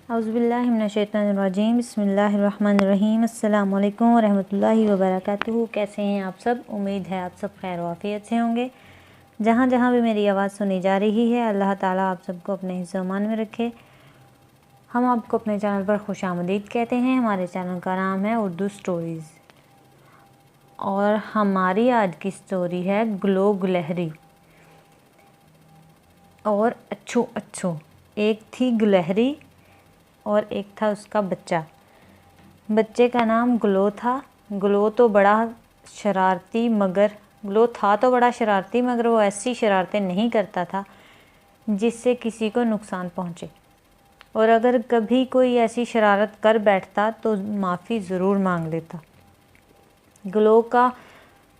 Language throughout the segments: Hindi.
औज़ुबिल्लाहि मिनश्शैतानिर्रजीम बिस्मिल्लाहिर्रहमानिर्रहीम अस्सलामु अलैकुम वरहमतुल्लाहि वबरकातुहू। कैसे हैं आप सब? उम्मीद है आप सब खैर वाफ़ियत से होंगे। जहाँ जहाँ भी मेरी आवाज़ सुनी जा रही है, अल्लाह ताला आप सबको अपने हिफ्ज़-ओ-अमान में रखे। हम आपको अपने चैनल पर खुशामदीद कहते हैं। हमारे चैनल का नाम है उर्दू स्टोरीज़ और हमारी आज की स्टोरी है ग्लो गुलहरी और अच्छू अच्छू। एक थी गुलहरी और एक था उसका बच्चा। बच्चे का नाम ग्लो था। ग्लो तो बड़ा शरारती मगर वो ऐसी शरारतें नहीं करता था जिससे किसी को नुकसान पहुँचे, और अगर कभी कोई ऐसी शरारत कर बैठता तो माफ़ी ज़रूर मांग लेता। ग्लो का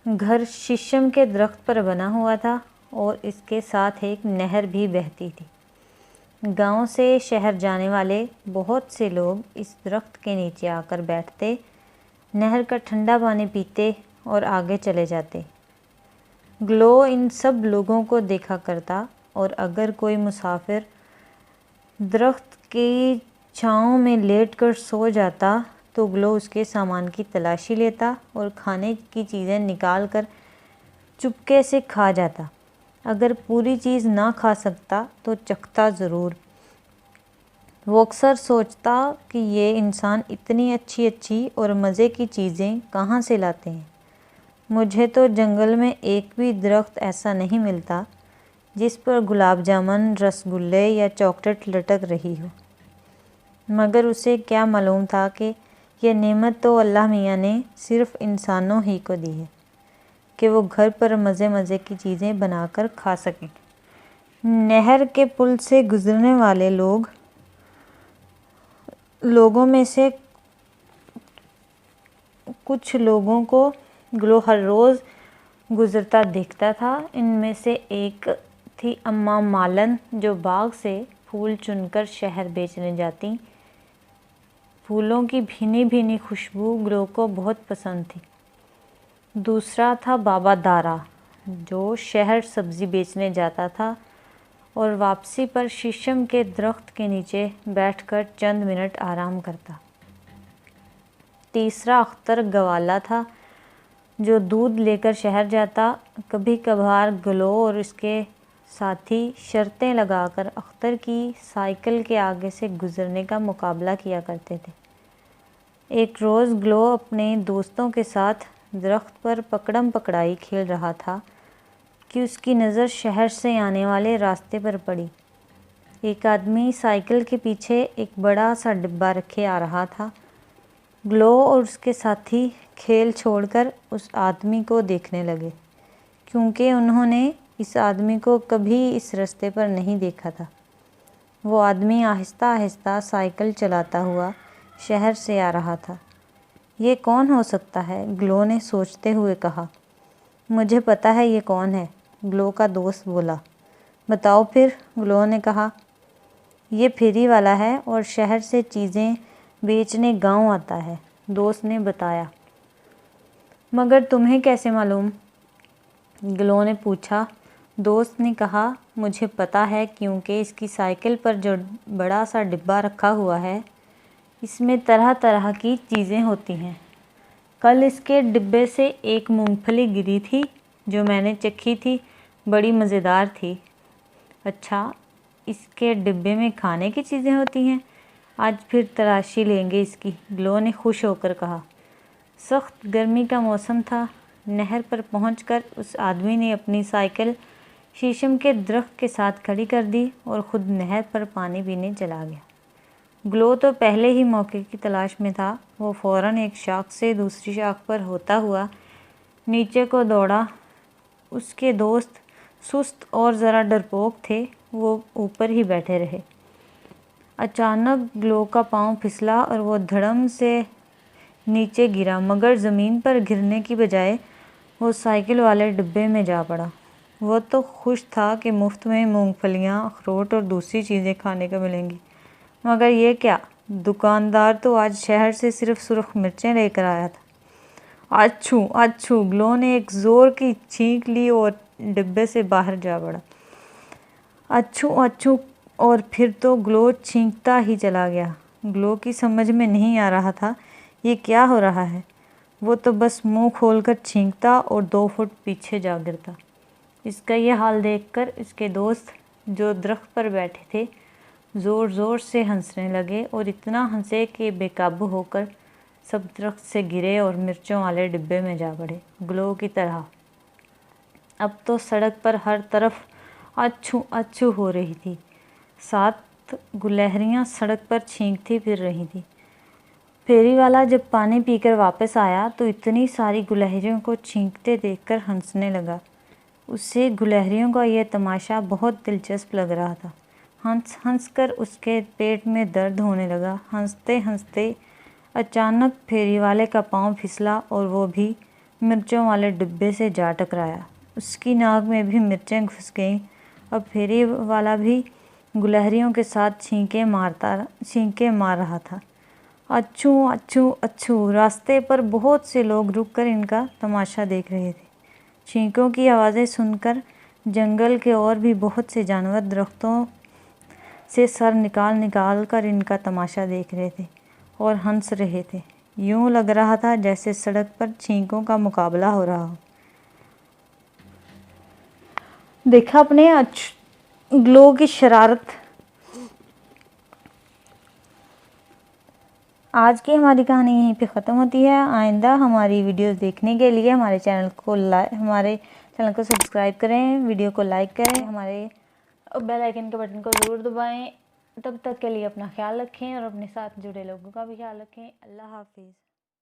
घर शीशम के दरख्त पर बना हुआ था और इसके साथ एक नहर भी बहती थी। गांव से शहर जाने वाले बहुत से लोग इस दरख्त के नीचे आकर बैठते, नहर का ठंडा पानी पीते और आगे चले जाते। ग्लो इन सब लोगों को देखा करता और अगर कोई मुसाफिर दरख्त की छाँव में लेटकर सो जाता तो ग्लो उसके सामान की तलाशी लेता और खाने की चीज़ें निकाल कर चुपके से खा जाता। अगर पूरी चीज़ ना खा सकता तो चखता ज़रूर। वो अक्सर सोचता कि ये इंसान इतनी अच्छी अच्छी और मज़े की चीज़ें कहाँ से लाते हैं। मुझे तो जंगल में एक भी दरख्त ऐसा नहीं मिलता जिस पर गुलाब जामुन, रसगुल्ले या चॉकलेट लटक रही हो। मगर उसे क्या मालूम था कि यह नेमत तो अल्लाह मियाँ ने सिर्फ़ इंसानों ही को दी है कि वो घर पर मज़े मज़े की चीज़ें बनाकर खा सकें। नहर के पुल से गुज़रने वाले लोगों में से कुछ लोगों को ग्लो हर रोज़ गुज़रता देखता था। इनमें से एक थी अम्मा मालन, जो बाग से फूल चुनकर शहर बेचने जाती। फूलों की भीनी भीनी खुशबू ग्लो को बहुत पसंद थी। दूसरा था बाबा दारा, जो शहर सब्ज़ी बेचने जाता था और वापसी पर शीशम के दरख्त के नीचे बैठकर चंद मिनट आराम करता। तीसरा अख्तर गवाला था, जो दूध लेकर शहर जाता। कभी कभार ग्लो और उसके साथी शर्तें लगाकर अख्तर की साइकिल के आगे से गुज़रने का मुकाबला किया करते थे। एक रोज़ ग्लो अपने दोस्तों के साथ दरख्त पर पकड़म पकड़ाई खेल रहा था कि उसकी नज़र शहर से आने वाले रास्ते पर पड़ी। एक आदमी साइकिल के पीछे एक बड़ा सा डिब्बा रखे आ रहा था। ग्लो और उसके साथी खेल छोड़कर उस आदमी को देखने लगे, क्योंकि उन्होंने इस आदमी को कभी इस रास्ते पर नहीं देखा था। वो आदमी आहिस्ता आहिस्ता साइकिल चलाता हुआ शहर से आ रहा था। ये कौन हो सकता है? ग्लो ने सोचते हुए कहा। मुझे पता है ये कौन है, ग्लो का दोस्त बोला। बताओ फिर, ग्लो ने कहा। ये फेरी वाला है और शहर से चीज़ें बेचने गांव आता है, दोस्त ने बताया। मगर तुम्हें कैसे मालूम? ग्लो ने पूछा। दोस्त ने कहा, मुझे पता है क्योंकि इसकी साइकिल पर जो बड़ा सा डिब्बा रखा हुआ है, इसमें तरह तरह की चीज़ें होती हैं। कल इसके डिब्बे से एक मूंगफली गिरी थी जो मैंने चखी थी, बड़ी मज़ेदार थी। अच्छा, इसके डिब्बे में खाने की चीज़ें होती हैं? आज फिर तलाशी लेंगे इसकी, ग्लो ने खुश होकर कहा। सख्त गर्मी का मौसम था। नहर पर पहुंचकर उस आदमी ने अपनी साइकिल शीशम के दरख्त के साथ खड़ी कर दी और ख़ुद नहर पर पानी पीने चला गया। ग्लो तो पहले ही मौके की तलाश में था। वो फ़ौरन एक शाख से दूसरी शाख पर होता हुआ नीचे को दौड़ा। उसके दोस्त सुस्त और ज़रा डरपोक थे, वो ऊपर ही बैठे रहे। अचानक ग्लो का पाँव फिसला और वो धड़म से नीचे गिरा, मगर ज़मीन पर गिरने की बजाय वो साइकिल वाले डिब्बे में जा पड़ा। वो तो खुश था कि मुफ्त में मूंगफलियाँ, अखरोट और दूसरी चीज़ें खाने को मिलेंगी, मगर ये क्या, दुकानदार तो आज शहर से सिर्फ सुर्ख मिर्चें लेकर आया था। अच्छू अच्छू, ग्लो ने एक ज़ोर की छींक ली और डिब्बे से बाहर जा पड़ा। अच्छू अच्छू और फिर तो ग्लो छींकता ही चला गया। ग्लो की समझ में नहीं आ रहा था ये क्या हो रहा है। वो तो बस मुंह खोलकर छींकता और 2 फुट पीछे जा गिरता। इसका ये हाल देखकर इसके दोस्त जो दरख्त पर बैठे थे ज़ोर ज़ोर से हंसने लगे और इतना हंसे कि बेकाबू होकर सब दरख्त से गिरे और मिर्चों वाले डिब्बे में जा पड़े, ग्लो की तरह। अब तो सड़क पर हर तरफ अच्छू अच्छू हो रही थी। 7 गुलहरियाँ सड़क पर छींकती फिर रही थी। फेरी वाला जब पानी पीकर वापस आया तो इतनी सारी गुलहरियों को छींकते देखकर हंसने लगा। उसे गुलहरियों का यह तमाशा बहुत दिलचस्प लग रहा था। हंस हंस कर उसके पेट में दर्द होने लगा। हंसते हंसते अचानक फेरी वाले का पाँव फिसला और वो भी मिर्चों वाले डिब्बे से जा टकराया। उसकी नाक में भी मिर्चें घुस गईं। अब फेरी वाला भी गुलहरियों के साथ छींके मार रहा था। अच्छू अच्छू अच्छू। रास्ते पर बहुत से लोग रुककर इनका तमाशा देख रहे थे। छींकों की आवाज़ें सुनकर जंगल के और भी बहुत से जानवर दरख्तों से सर निकाल निकाल कर इनका तमाशा देख रहे थे और हंस रहे थे। यूं लग रहा था जैसे सड़क पर छींकों का मुकाबला हो रहा हो। देखा अपने ग्लो की शरारत। आज की हमारी कहानी यहीं पे ख़त्म होती है। आइंदा हमारी वीडियोस देखने के लिए हमारे चैनल को सब्सक्राइब करें, वीडियो को लाइक करें, हमारे बेल आइकन के बटन को ज़रूर दबाएं। तब तक के लिए अपना ख्याल रखें और अपने साथ जुड़े लोगों का भी ख्याल रखें। अल्लाह हाफिज़।